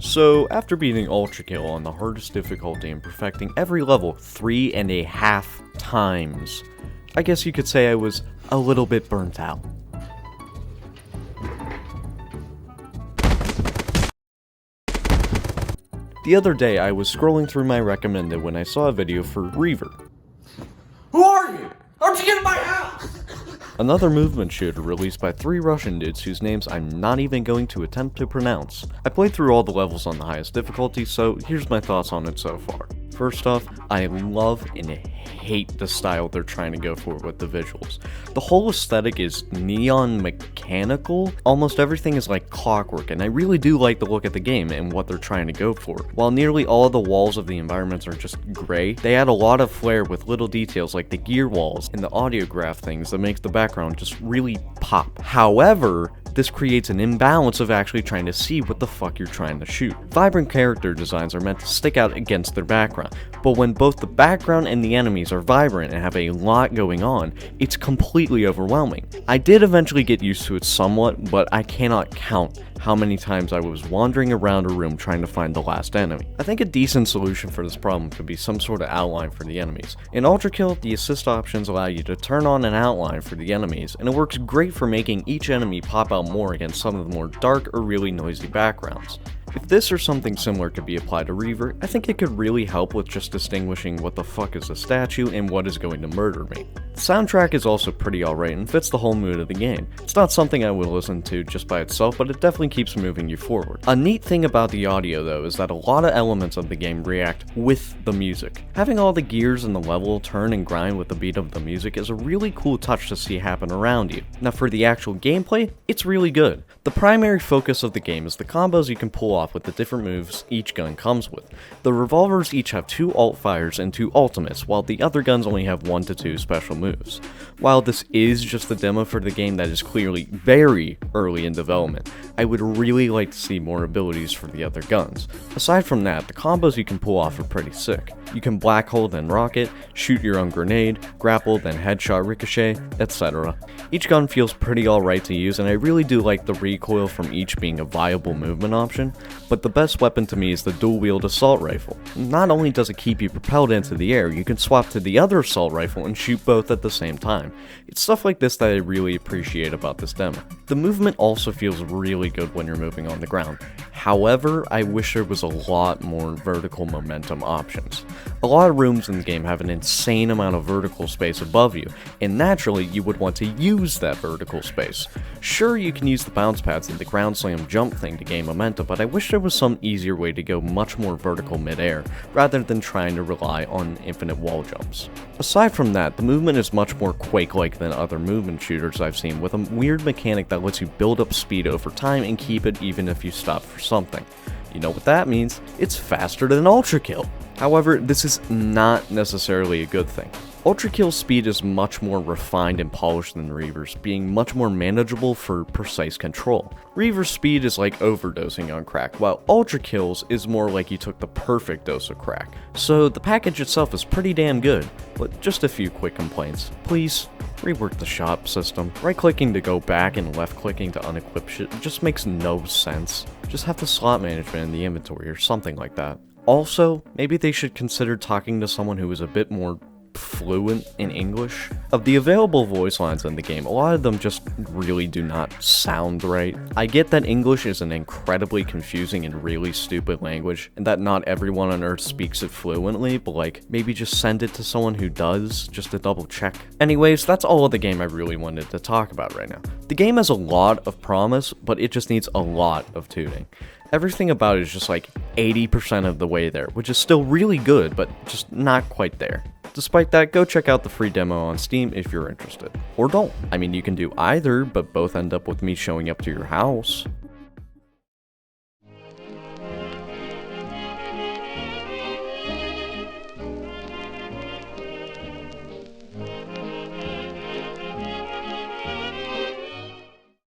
So, after beating ultrakill on the hardest difficulty and perfecting every level 3.5 times, I guess you could say I was a little bit burnt out. The other day, I was scrolling through my recommended when I saw a video for REAVER. Who are you? How'd you get in my house? Another movement shooter released by 3 Russian dudes whose names I'm not even going to attempt to pronounce. I played through all the levels on the highest difficulty, so here's my thoughts on it so far. First off, I love and hate the style they're trying to go for with the visuals. The whole aesthetic is neon mechanical. Almost everything is like clockwork, and I really do like the look of the game and what they're trying to go for. While nearly all of the walls of the environments are just gray, they add a lot of flair with little details like the gear walls and the audiograph things that makes the background just really pop. However, this creates an imbalance of actually trying to see what the fuck you're trying to shoot. Vibrant character designs are meant to stick out against their background, but when both the background and the enemies are vibrant and have a lot going on, it's completely overwhelming. I did eventually get used to it somewhat, but I cannot count how many times I was wandering around a room trying to find the last enemy. I think a decent solution for this problem could be some sort of outline for the enemies. In ultrakill, the assist options allow you to turn on an outline for the enemies, and it works great for making each enemy pop out more against some of the more dark or really noisy backgrounds. If this or something similar could be applied to REAVER, I think it could really help with just distinguishing what the fuck is a statue and what is going to murder me. The soundtrack is also pretty alright and fits the whole mood of the game. It's not something I would listen to just by itself, but it definitely keeps moving you forward. A neat thing about the audio though is that a lot of elements of the game react with the music. Having all the gears in the level turn and grind with the beat of the music is a really cool touch to see happen around you. Now for the actual gameplay, it's really good. The primary focus of the game is the combos you can pull off with the different moves each gun comes with. The revolvers each have 2 alt fires and 2 ultimates, while the other guns only have 1 to 2 special moves. While this is just a demo for the game that is clearly very early in development, I would really like to see more abilities for the other guns. Aside from that, the combos you can pull off are pretty sick. You can black hole then rocket, shoot your own grenade, grapple then headshot ricochet, etc. Each gun feels pretty alright to use, and I really do like the recoil from each being a viable movement option, but the best weapon to me is the dual-wield assault rifle. Not only does it keep you propelled into the air, you can swap to the other assault rifle and shoot both at the same time. It's stuff like this that I really appreciate about this demo. The movement also feels really good when you're moving on the ground. However, I wish there was a lot more vertical momentum options. A lot of rooms in the game have an insane amount of vertical space above you, and naturally you would want to use that vertical space. Sure, you can use the bounce pads and the ground slam jump thing to gain momentum, but I wish there was some easier way to go much more vertical mid-air, rather than trying to rely on infinite wall jumps. Aside from that, the movement is much more Quake-like than other movement shooters I've seen, with a weird mechanic that lets you build up speed over time and keep it even if you stop for something. You know what that means? It's faster than ultrakill. However, this is not necessarily a good thing. Ultrakill's speed is much more refined and polished than REAVER's, being much more manageable for precise control. REAVER's speed is like overdosing on crack, while Ultrakill's is more like you took the perfect dose of crack. So the package itself is pretty damn good, but just a few quick complaints. Please, rework the shop system. Right-clicking to go back and left-clicking to unequip shit just makes no sense. Just have the slot management in the inventory or something like that. Also, maybe they should consider talking to someone who is a bit more fluent in English. Of the available voice lines in the game, a lot of them just really do not sound right. I get that English is an incredibly confusing and really stupid language, and that not everyone on Earth speaks it fluently, but like, maybe just send it to someone who does, just to double check. Anyways, that's all of the game I really wanted to talk about right now. The game has a lot of promise, but it just needs a lot of tuning. Everything about it is just like 80% of the way there, which is still really good, but just not quite there. Despite that, go check out the free demo on Steam if you're interested. Or don't. I mean, you can do either, but both end up with me showing up to your house.